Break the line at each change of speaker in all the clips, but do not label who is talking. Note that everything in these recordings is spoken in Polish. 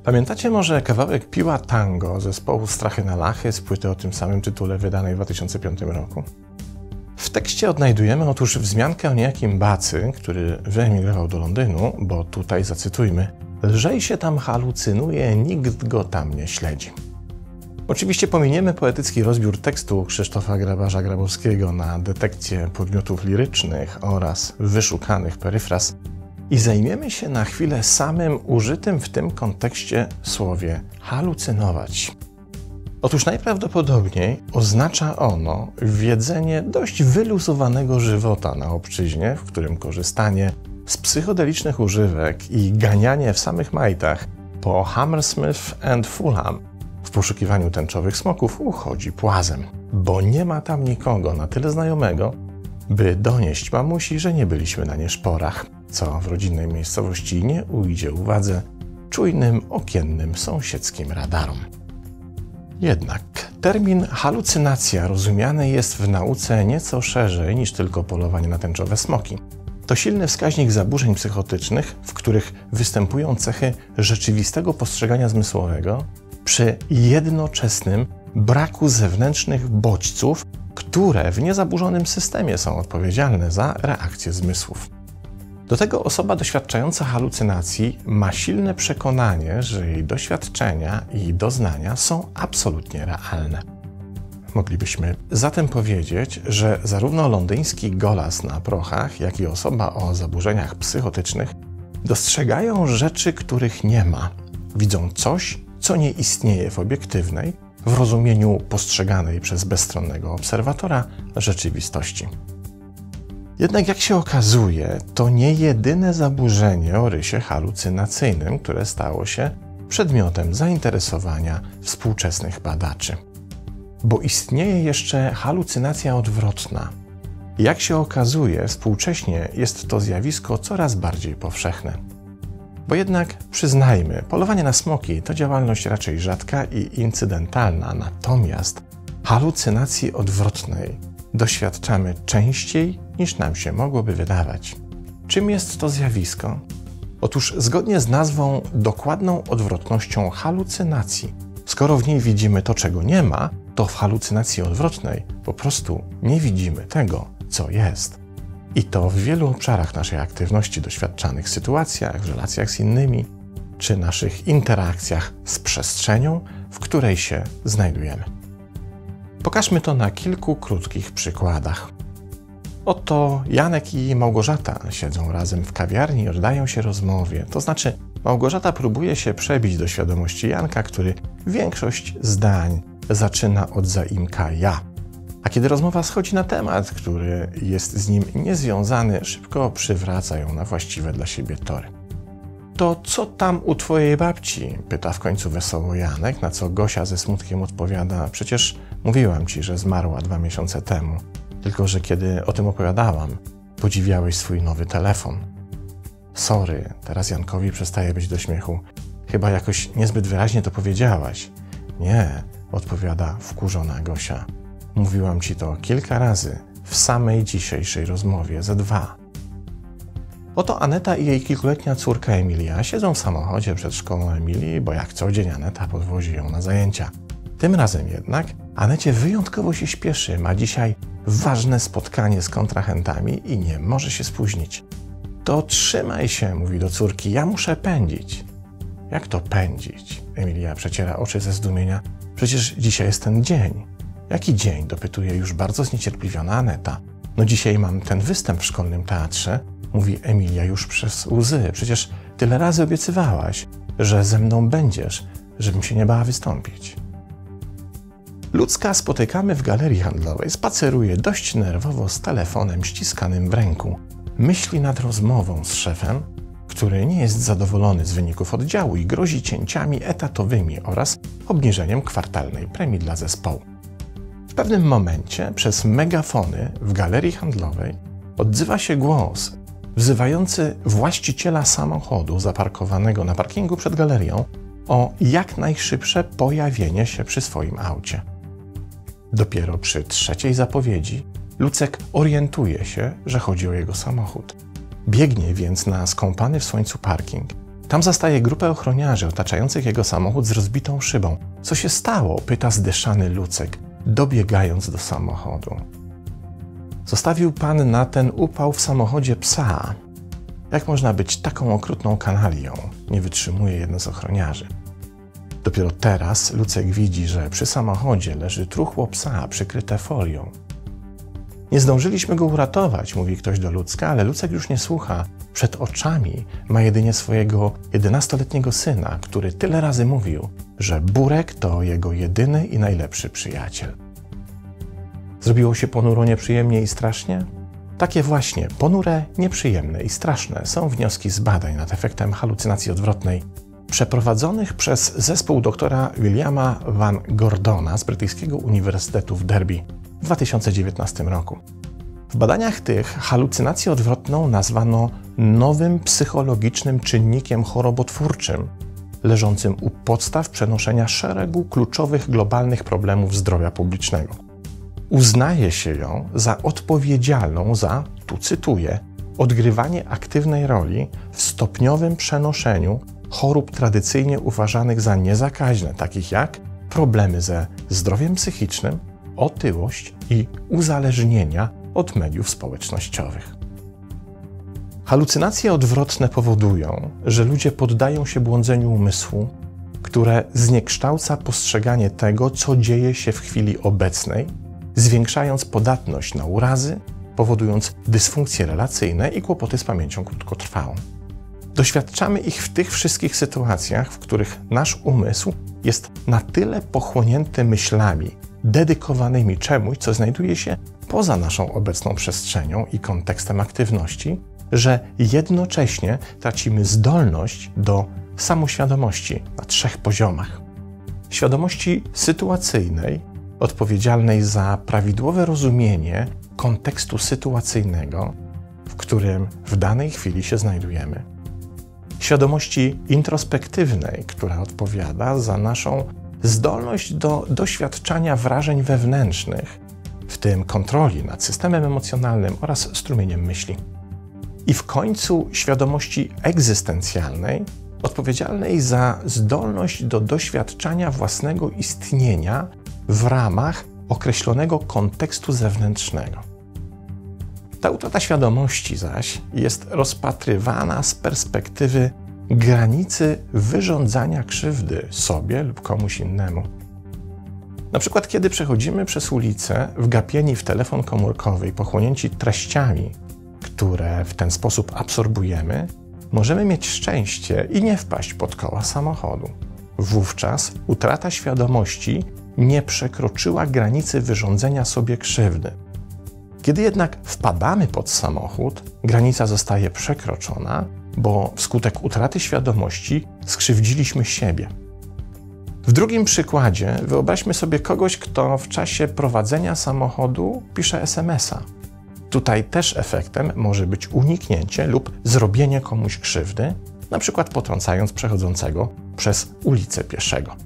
Pamiętacie może kawałek Piła Tango zespołu Strachy na Lachy z płyty o tym samym tytule wydanej w 2005 roku? W tekście odnajdujemy otóż wzmiankę o niejakim Bacy, który wyemigrował do Londynu, bo tutaj zacytujmy: lżej się tam halucynuje, nikt go tam nie śledzi. Oczywiście pominiemy poetycki rozbiór tekstu Krzysztofa Grabarza-Grabowskiego na detekcję podmiotów lirycznych oraz wyszukanych peryfraz i zajmiemy się na chwilę samym użytym w tym kontekście słowie halucynować. Otóż najprawdopodobniej oznacza ono wiedzenie dość wyluzowanego żywota na obczyźnie, w którym korzystanie z psychodelicznych używek i ganianie w samych majtach po Hammersmith and Fulham w poszukiwaniu tęczowych smoków uchodzi płazem, bo nie ma tam nikogo na tyle znajomego, by donieść mamusi, że nie byliśmy na nieszporach, co w rodzinnej miejscowości nie ujdzie uwadze czujnym, okiennym, sąsiedzkim radarom. Jednak termin halucynacja rozumiany jest w nauce nieco szerzej niż tylko polowanie na tęczowe smoki. To silny wskaźnik zaburzeń psychotycznych, w których występują cechy rzeczywistego postrzegania zmysłowego przy jednoczesnym braku zewnętrznych bodźców, które w niezaburzonym systemie są odpowiedzialne za reakcje zmysłów. Do tego osoba doświadczająca halucynacji ma silne przekonanie, że jej doświadczenia i doznania są absolutnie realne. Moglibyśmy zatem powiedzieć, że zarówno londyński golas na prochach, jak i osoba o zaburzeniach psychotycznych dostrzegają rzeczy, których nie ma. Widzą coś, co nie istnieje w obiektywnej, w rozumieniu postrzeganej przez bezstronnego obserwatora rzeczywistości. Jednak jak się okazuje, to nie jedyne zaburzenie o rysie halucynacyjnym, które stało się przedmiotem zainteresowania współczesnych badaczy. Bo istnieje jeszcze halucynacja odwrotna. Jak się okazuje, współcześnie jest to zjawisko coraz bardziej powszechne. Bo jednak, przyznajmy, polowanie na smoki to działalność raczej rzadka i incydentalna, natomiast halucynacji odwrotnej doświadczamy częściej niż nam się mogłoby wydawać. Czym jest to zjawisko? Otóż zgodnie z nazwą dokładną odwrotnością halucynacji, skoro w niej widzimy to, czego nie ma, to w halucynacji odwrotnej po prostu nie widzimy tego, co jest. I to w wielu obszarach naszej aktywności, doświadczanych sytuacjach, w relacjach z innymi, czy naszych interakcjach z przestrzenią, w której się znajdujemy. Pokażmy to na kilku krótkich przykładach. Oto Janek i Małgorzata siedzą razem w kawiarni i oddają się rozmowie. To znaczy, Małgorzata próbuje się przebić do świadomości Janka, który większość zdań zaczyna od zaimka ja. A kiedy rozmowa schodzi na temat, który jest z nim niezwiązany, szybko przywraca ją na właściwe dla siebie tory. To co tam u twojej babci? Pyta w końcu wesoło Janek, na co Gosia ze smutkiem odpowiada: przecież mówiłam ci, że zmarła 2 miesiące temu. Tylko że kiedy o tym opowiadałam, podziwiałeś swój nowy telefon. Sorry, teraz Jankowi przestaje być do śmiechu. Chyba jakoś niezbyt wyraźnie to powiedziałaś. Nie, odpowiada wkurzona Gosia. Mówiłam ci to kilka razy w samej dzisiejszej rozmowie, ze 2. Oto Aneta i jej kilkuletnia córka Emilia siedzą w samochodzie przed szkołą Emilii, bo jak co dzień Aneta podwozi ją na zajęcia. Tym razem jednak Anecie wyjątkowo się śpieszy, ma dzisiaj ważne spotkanie z kontrahentami i nie może się spóźnić. To trzymaj się, mówi do córki, ja muszę pędzić. Jak to pędzić? Emilia przeciera oczy ze zdumienia. Przecież dzisiaj jest ten dzień. Jaki dzień? Dopytuje już bardzo zniecierpliwiona Aneta. No dzisiaj mam ten występ w szkolnym teatrze, mówi Emilia już przez łzy. Przecież tyle razy obiecywałaś, że ze mną będziesz, żebym się nie bała wystąpić. Ludzka spotykamy w galerii handlowej, spaceruje dość nerwowo z telefonem ściskanym w ręku. Myśli nad rozmową z szefem, który nie jest zadowolony z wyników oddziału i grozi cięciami etatowymi oraz obniżeniem kwartalnej premii dla zespołu. W pewnym momencie przez megafony w galerii handlowej odzywa się głos wzywający właściciela samochodu zaparkowanego na parkingu przed galerią o jak najszybsze pojawienie się przy swoim aucie. Dopiero przy trzeciej zapowiedzi Lucek orientuje się, że chodzi o jego samochód. Biegnie więc na skąpany w słońcu parking. Tam zastaje grupę ochroniarzy otaczających jego samochód z rozbitą szybą. Co się stało? Pyta zdyszany Lucek, dobiegając do samochodu. Zostawił pan na ten upał w samochodzie psa. Jak można być taką okrutną kanalią? Nie wytrzymuje jeden z ochroniarzy. Dopiero teraz Lucek widzi, że przy samochodzie leży truchło psa przykryte folią. Nie zdążyliśmy go uratować, mówi ktoś do Lucka, ale Lucek już nie słucha. Przed oczami ma jedynie swojego 11-letniego syna, który tyle razy mówił, że Burek to jego jedyny i najlepszy przyjaciel. Zrobiło się ponuro, nieprzyjemnie i strasznie? Takie właśnie ponure, nieprzyjemne i straszne są wnioski z badań nad efektem halucynacji odwrotnej przeprowadzonych przez zespół doktora Williama Van Gordona z brytyjskiego Uniwersytetu w Derby w 2019 roku. W badaniach tych halucynację odwrotną nazwano nowym psychologicznym czynnikiem chorobotwórczym, leżącym u podstaw przenoszenia szeregu kluczowych globalnych problemów zdrowia publicznego. Uznaje się ją za odpowiedzialną za, tu cytuję, odgrywanie aktywnej roli w stopniowym przenoszeniu chorób tradycyjnie uważanych za niezakaźne, takich jak problemy ze zdrowiem psychicznym, otyłość i uzależnienia od mediów społecznościowych. Halucynacje odwrotne powodują, że ludzie poddają się błądzeniu umysłu, które zniekształca postrzeganie tego, co dzieje się w chwili obecnej, zwiększając podatność na urazy, powodując dysfunkcje relacyjne i kłopoty z pamięcią krótkotrwałą. Doświadczamy ich w tych wszystkich sytuacjach, w których nasz umysł jest na tyle pochłonięty myślami dedykowanymi czemuś, co znajduje się poza naszą obecną przestrzenią i kontekstem aktywności, że jednocześnie tracimy zdolność do samoświadomości na 3 poziomach. Świadomości sytuacyjnej, odpowiedzialnej za prawidłowe rozumienie kontekstu sytuacyjnego, w którym w danej chwili się znajdujemy. Świadomości introspektywnej, która odpowiada za naszą zdolność do doświadczania wrażeń wewnętrznych, w tym kontroli nad systemem emocjonalnym oraz strumieniem myśli. I w końcu świadomości egzystencjalnej, odpowiedzialnej za zdolność do doświadczania własnego istnienia w ramach określonego kontekstu zewnętrznego. Ta utrata świadomości zaś jest rozpatrywana z perspektywy granicy wyrządzania krzywdy sobie lub komuś innemu. Na przykład, kiedy przechodzimy przez ulicę, wgapieni w telefon komórkowy i pochłonięci treściami, które w ten sposób absorbujemy, możemy mieć szczęście i nie wpaść pod koła samochodu. Wówczas utrata świadomości nie przekroczyła granicy wyrządzenia sobie krzywdy. Kiedy jednak wpadamy pod samochód, granica zostaje przekroczona, bo wskutek utraty świadomości skrzywdziliśmy siebie. W drugim przykładzie wyobraźmy sobie kogoś, kto w czasie prowadzenia samochodu pisze SMS-a. Tutaj też efektem może być uniknięcie lub zrobienie komuś krzywdy, na przykład potrącając przechodzącego przez ulicę pieszego.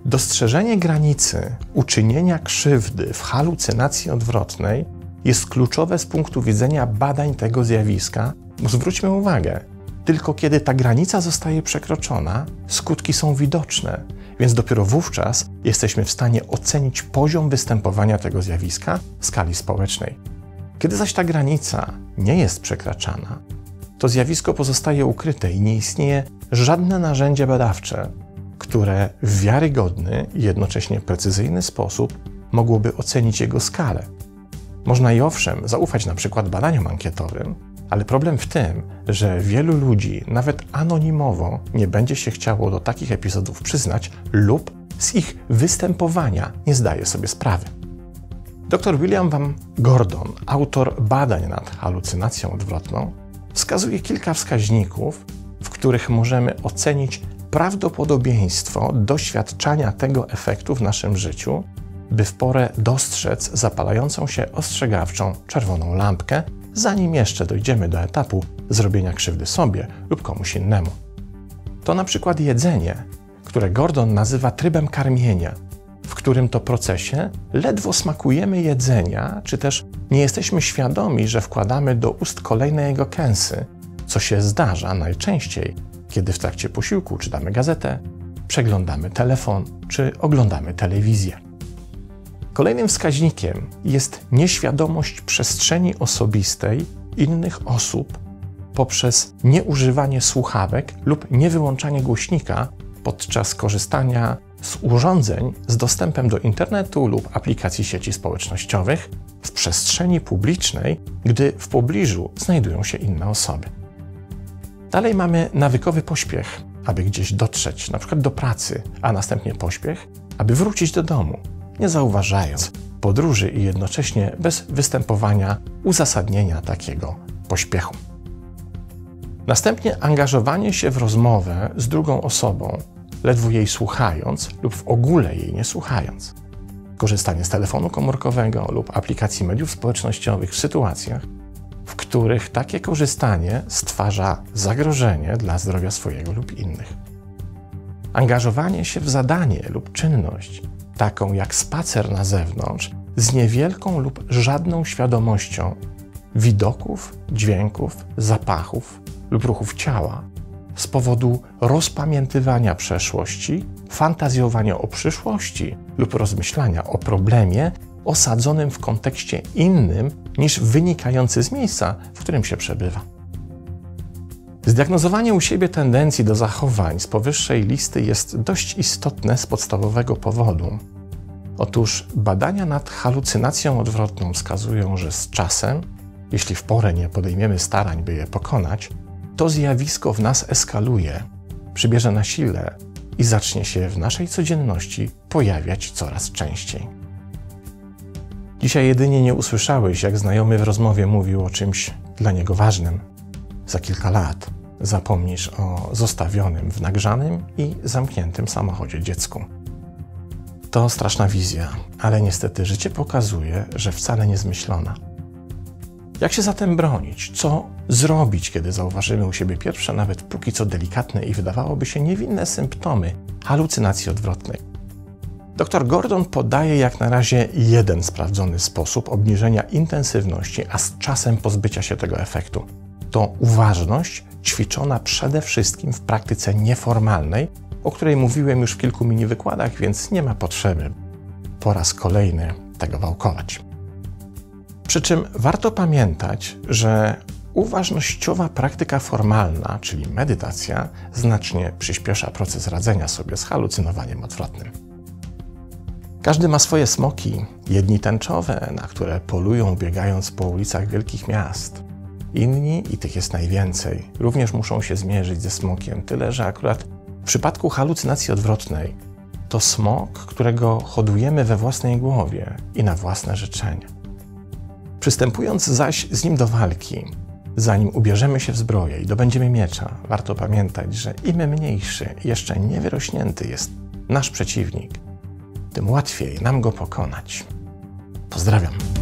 Dostrzeżenie granicy uczynienia krzywdy w halucynacji odwrotnej jest kluczowe z punktu widzenia badań tego zjawiska, bo zwróćmy uwagę, tylko kiedy ta granica zostaje przekroczona, skutki są widoczne, więc dopiero wówczas jesteśmy w stanie ocenić poziom występowania tego zjawiska w skali społecznej. Kiedy zaś ta granica nie jest przekraczana, to zjawisko pozostaje ukryte i nie istnieje żadne narzędzie badawcze, które w wiarygodny i jednocześnie precyzyjny sposób mogłoby ocenić jego skalę. Można i owszem zaufać na przykład badaniom ankietowym, ale problem w tym, że wielu ludzi, nawet anonimowo, nie będzie się chciało do takich epizodów przyznać lub z ich występowania nie zdaje sobie sprawy. Dr William Van Gordon, autor badań nad halucynacją odwrotną, wskazuje kilka wskaźników, w których możemy ocenić prawdopodobieństwo doświadczania tego efektu w naszym życiu, by w porę dostrzec zapalającą się ostrzegawczą czerwoną lampkę, zanim jeszcze dojdziemy do etapu zrobienia krzywdy sobie lub komuś innemu. To na przykład jedzenie, które Gordon nazywa trybem karmienia, w którym to procesie ledwo smakujemy jedzenia, czy też nie jesteśmy świadomi, że wkładamy do ust kolejne jego kęsy, co się zdarza najczęściej, kiedy w trakcie posiłku czytamy gazetę, przeglądamy telefon czy oglądamy telewizję. Kolejnym wskaźnikiem jest nieświadomość przestrzeni osobistej innych osób poprzez nieużywanie słuchawek lub niewyłączanie głośnika podczas korzystania z urządzeń z dostępem do internetu lub aplikacji sieci społecznościowych w przestrzeni publicznej, gdy w pobliżu znajdują się inne osoby. Dalej mamy nawykowy pośpiech, aby gdzieś dotrzeć, np. do pracy, a następnie pośpiech, aby wrócić do domu, nie zauważając podróży i jednocześnie bez występowania uzasadnienia takiego pośpiechu. Następnie angażowanie się w rozmowę z drugą osobą, ledwo jej słuchając lub w ogóle jej nie słuchając. Korzystanie z telefonu komórkowego lub aplikacji mediów społecznościowych w sytuacjach, w których takie korzystanie stwarza zagrożenie dla zdrowia swojego lub innych. Angażowanie się w zadanie lub czynność, taką jak spacer na zewnątrz, z niewielką lub żadną świadomością widoków, dźwięków, zapachów lub ruchów ciała, z powodu rozpamiętywania przeszłości, fantazjowania o przyszłości lub rozmyślania o problemie osadzonym w kontekście innym niż wynikający z miejsca, w którym się przebywa. Zdiagnozowanie u siebie tendencji do zachowań z powyższej listy jest dość istotne z podstawowego powodu. Otóż badania nad halucynacją odwrotną wskazują, że z czasem, jeśli w porę nie podejmiemy starań, by je pokonać, to zjawisko w nas eskaluje, przybierze na sile i zacznie się w naszej codzienności pojawiać coraz częściej. Dzisiaj jedynie nie usłyszałeś, jak znajomy w rozmowie mówił o czymś dla niego ważnym. Za kilka lat zapomnisz o zostawionym w nagrzanym i zamkniętym samochodzie dziecku. To straszna wizja, ale niestety życie pokazuje, że wcale nie zmyślona. Jak się zatem bronić? Co zrobić, kiedy zauważymy u siebie pierwsze, nawet póki co delikatne i wydawałoby się niewinne symptomy halucynacji odwrotnej? Dr Gordon podaje jak na razie jeden sprawdzony sposób obniżenia intensywności, a z czasem pozbycia się tego efektu. To uważność ćwiczona przede wszystkim w praktyce nieformalnej, o której mówiłem już w kilku mini wykładach, więc nie ma potrzeby po raz kolejny tego wałkować. Przy czym warto pamiętać, że uważnościowa praktyka formalna, czyli medytacja, znacznie przyspiesza proces radzenia sobie z halucynowaniem odwrotnym. Każdy ma swoje smoki, jedni tęczowe, na które polują biegając po ulicach wielkich miast. Inni, i tych jest najwięcej, również muszą się zmierzyć ze smokiem, tyle że akurat w przypadku halucynacji odwrotnej to smok, którego hodujemy we własnej głowie i na własne życzenie. Przystępując zaś z nim do walki, zanim ubierzemy się w zbroję i dobędziemy miecza, warto pamiętać, że im mniejszy, jeszcze niewyrośnięty jest nasz przeciwnik, tym łatwiej nam go pokonać. Pozdrawiam.